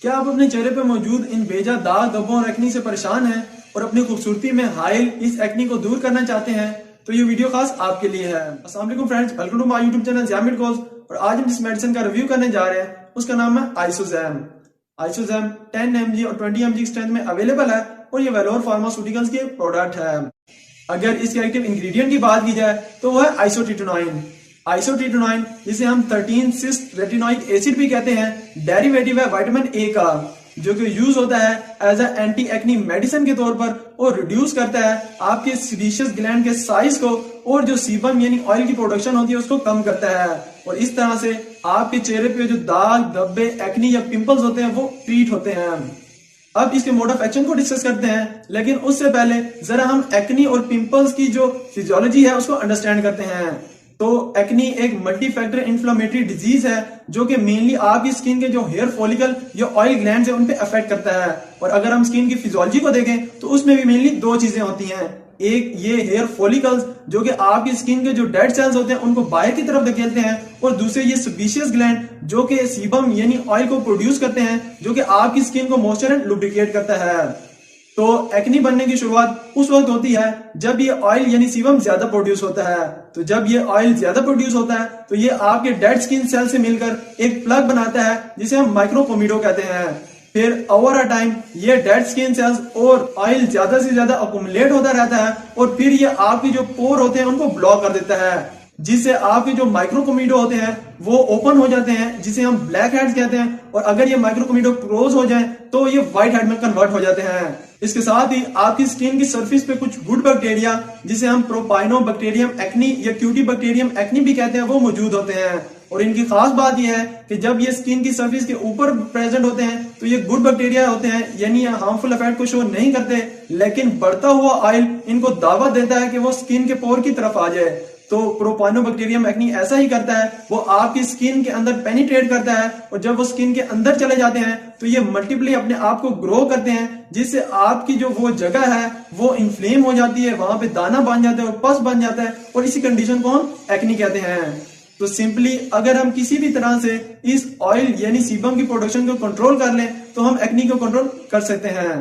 क्या आप अपने चेहरे पर मौजूद इन बेजा दाग धब्बों और एक्नी से परेशान हैं और अपनी खूबसूरती में हाइल इस एक्नी को दूर करना चाहते हैं? तो ये वीडियो खास आपके लिए है। अस्सलाम वालेकुम friends, welcome to my YouTube channel Zia medicals. और आज हम जिस मेडिसिन का रिव्यू करने जा रहे हैं उसका नाम है आइसोजैम। आइसोजैम 10 mg और 20 mg स्ट्रेंथ में अवेलेबल है और ये वेलोर फार्मास्यूटिकल्स के प्रोडक्ट है। अगर इसके एक्टिव इंग्रेडिएंट की बात की जाए तो वो है आइसोट्रिटोनाइन। आइसोट्रिटोनाइन जिसे हम 13 सिस रेटिनोइक एसिड भी कहते हैं, डेरिवेटिव है विटामिन ए का, जो कि यूज होता है as a anti acne medicine के तौर पर और रिड्यूस करता है आपके सीबेशियस ग्लैंड के साइज को और जो सीबम यानी ऑयल की प्रोडक्शन होती है उसको कम करता है और इस तरह से आपके चेहरे पे जो दाग धब्बे एक्नी या पिंपल्स होते हैं वो ट्रीट होते हैं। अब इसके मोड ऑफ एक्शन को डिस्कस करते हैं, लेकिन उससे पहले जरा हम एक्नी और पिंपल्स की जो फिजियोलॉजी है उसको अंडरस्टैंड करते हैं। तो एक्नी एक मल्टी फैक्टर इन्फ्लेमेटरी डिजीज है जो कि मेनली आपकी स्किन के जो हेयर फॉलिकल या ऑयल ग्लैंड्स है उन पे अफेक्ट करता है। और अगर हम स्किन की फिजियोलॉजी को देखें तो उसमें भी मेनली दो चीजें होती हैं। एक ये हेयर फॉलिकल्स जो कि आपकी स्किन के जो डेड सेल्स होते हैं उनको बाहर की तरफ धकेलते हैं, और दूसरे ये सेबेशियस ग्लैंड जो कि सीबम यानी ऑयल को प्रोड्यूस करते हैं जो कि आपकी स्किन को मॉइस्चर एंड लुब्रिकेट करता है। तो एक्नी बनने की शुरुआत उस वक्त होती है जब ये ऑयल यानी सीबम ज्यादा प्रोड्यूस होता है। तो जब ये ऑयल ज्यादा प्रोड्यूस होता है तो ये आपके डेड स्किन सेल से मिलकर एक प्लग बनाता है जिसे हम माइक्रोकोमिडो कहते हैं। फिर ओवर अ टाइम ये डेड स्किन सेल्स और ऑयल ज्यादा से ज्यादा अकुमुलेट होता रहता है और फिर ये आपकी जो पोर होते हैं उनको ब्लॉक कर देता है, जिससे आपके जो माइक्रोकोमिडो होते हैं वो ओपन हो जाते हैं, जिसे हम ब्लैक हेड्स कहते हैं। और अगर ये माइक्रोकोमिडो क्लोज हो जाए तो ये व्हाइट हेड में कन्वर्ट हो जाते हैं। इसके साथ ही आपकी स्किन की सरफेस पे कुछ गुड बैक्टीरिया जिसे हम प्रोपाइनोबैक्टीरियम एक्नी या क्यूटीबैक्टीरियम एक्नी भी कहते हैं वो मौजूद होते हैं। और इनकी खास बात यह है कि जब ये स्किन की सरफेस के ऊपर प्रेजेंट होते हैं तो ये गुड बैक्टीरिया होते हैं, यानी हार्मफुल इफेक्ट को शो नहीं करते, लेकिन बढ़ता हुआ ऑयल इनको दावत देता है कि वो स्किन के पोर की तरफ आ जाए। तो प्रोपाइनोबैक्टीरियम एक्नी ऐसा ही करता है, वो आपकी स्किन के अंदर पेनिट्रेट करता है और जब वो स्किन के अंदर चले जाते हैं तो ये मल्टीप्ली अपने आप को ग्रो करते हैं, जिससे आपकी जो वो जगह है वो इन्फ्लेम हो जाती है, वहां पे दाना बन जाता है और पस बन जाता है और इसी कंडीशन को हम एक्नी कहते हैं। तो सिंपली अगर हम किसी भी तरह से इस ऑयल यानी सीबम की प्रोडक्शन को कंट्रोल कर लें तो हम एक्नी को कंट्रोल कर सकते हैं।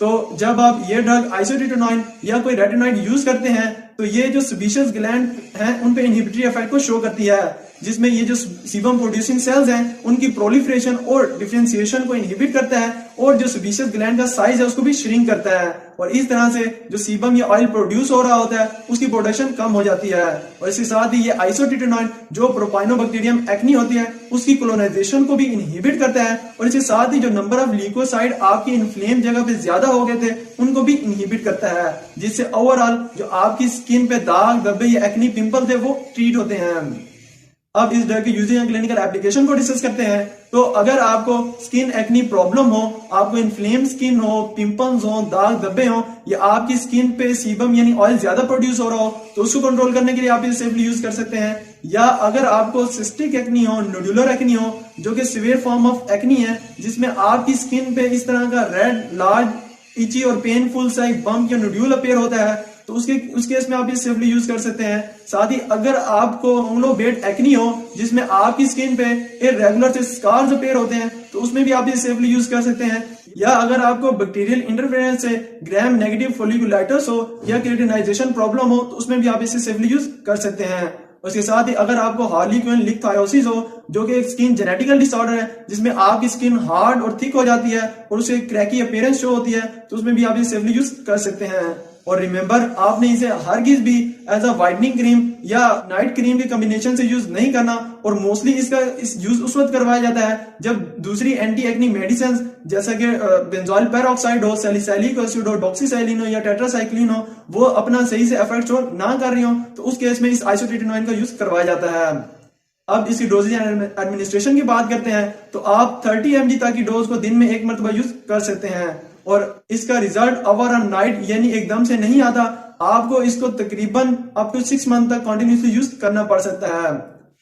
तो जब आप ये ड्रग आइसोट्रिटोनाइन या कोई रेटिनॉइड यूज करते हैं तो ये जो सेबेशियस ग्लैंड हैं उन पे इनहिबिटरी इफेक्ट को शो करती है, जिसमें ये जो सीबम प्रोड्यूसिंग सेल्स हैं उनकी प्रोलिफरेशन और डिफरेंशिएशन को इनहिबिट करता है और जो सेबेशियस ग्लैंड का साइज है उसको भी श्रिंक करता है और इस तरह से जो सीबम या ऑयल प्रोड्यूस हो रहा होता है उसकी प्रोडक्शन कम हो जाती है। और इसके साथ ही ये आइसोट्रिटोनाइन जो प्रोपाइनोबैक्टीरियम एक्नी होती है उसकी कोलोनाइजेशन को भी इनहिबिट करता है और इसके साथ ही जो नंबर ऑफ ल्यूकोसाइड आपकी इन्फ्लेम जगह पे ज्यादा हो गए थे उनको भी इनहिबिट करता है, जिससे ओवरऑल जो आपकी स्किन पे दाग धब्बे या एक्नी पिंपल थे वो ट्रीट होते हैं। अब इस ड्रग के यूजिंग एंड क्लिनिकल एप्लीकेशन को डिस्कस करते हैं। तो अगर आपको स्किन एक्नी प्रॉब्लम हो, आपको इन्फ्लेम स्किन हो, पिंपल्स हो, दाग धब्बे हो या आपकी स्किन पे सीबम यानी ऑयल ज्यादा प्रोड्यूस हो रहा हो तो उसको कंट्रोल करने के लिए आप इसे सेफली यूज कर सकते हैं। या अगर आपको सिस्टिक एक्नी हो, नोडुलर एक्नी हो जो कि सीवियर फॉर्म ऑफ एक्नी है जिसमें आपकी स्किन पे इस तरह का रेड लार्ज इची और पेनफुल सा एक बम्प या नोड्यूल अपीयर होता है तो उसके केस में आप ये सेफली यूज कर सकते हैं। साथ ही अगर आपको अंगलोबेट एक्नी हो जिसमें आपकी स्किन पे इरेगुलर से स्कार्स अपीयर होते हैं तो उसमें भी आप ये सेफली यूज कर सकते हैं। या अगर आपको बैक्टीरियल इंटरफेरेंस से ग्राम नेगेटिव फोलिकुलाइटिस हो या केराटिनाइजेशन प्रॉब्लम हो तो उसमें भी आप इसे सेफली यूज कर सकते हैं। उसके साथ ही अगर आपको हार्लीक्विन लिक्थायोसिस हो जो कि एक स्किन जेनेटिकल डिसऑर्डर है जिसमें आपकी स्किन हार्ड और थिक हो जाती है और उसे क्रैकी अपीयरेंस शो होती है तो उसमें भी आप इसे सेफली यूज कर सकते हैं। और रिमेंबर आपने इसे हरगिज भी एज अ वाइटनिंग क्रीम या नाइट क्रीम के कॉम्बिनेशन से यूज नहीं करना और मोस्टली इसका यूज उस वक्त करवाया जाता है जब दूसरी एंटी एक्नी मेडिसिन जैसा कि बेंजोइल पेरोक्साइड हो, सैलिसिलिक एसिड हो, डॉक्सीसाइलिन हो या टेट्रासाइक्लिन हो वो अपना सही से इफेक्ट शो ना कर रही हो तो उस केस में इस आइसोट्रिटोनाइन का यूज करवाया जाता है। अब इसकी डोजेज एडमिनिस्ट्रेशन की बात करते हैं तो आप 30 mg तक की डोज को दिन में एक मरतबा यूज कर सकते हैं और इसका रिजल्ट ओवर अ नाइट यानी एकदम से नहीं आता, आपको इसको तकरीबन अप टू 6 मंथ तक कंटिन्यूसली यूज करना पड़ सकता है।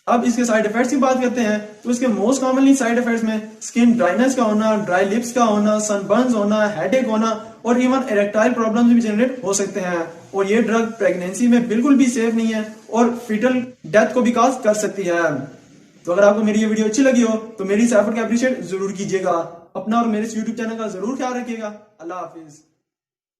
अब इसके साइड इफेक्ट्स की बात करते हैं तो इसके मोस्ट कॉमनली साइड इफेक्ट्स में स्किन ड्राइनेस का होना, ड्राई लिप्स का होना, सनबर्न्स होना, हेडेक होना और इवन इरेक्टाइल प्रॉब्लम्स भी जनरेट हो सकते हैं। और ये ड्रग प्रेगनेंसी में बिल्कुल भी सेफ नहीं है और फीटल डेथ को भी कॉज कर सकती है। तो अगर आपको मेरी ये वीडियो अच्छी लगी हो तो मेरी इस एफर्ट को अप्रिशिएट जरूर कीजिएगा। अपना और मेरे यूट्यूब चैनल का जरूर ख्याल रखिएगा। अल्लाह हाफिज।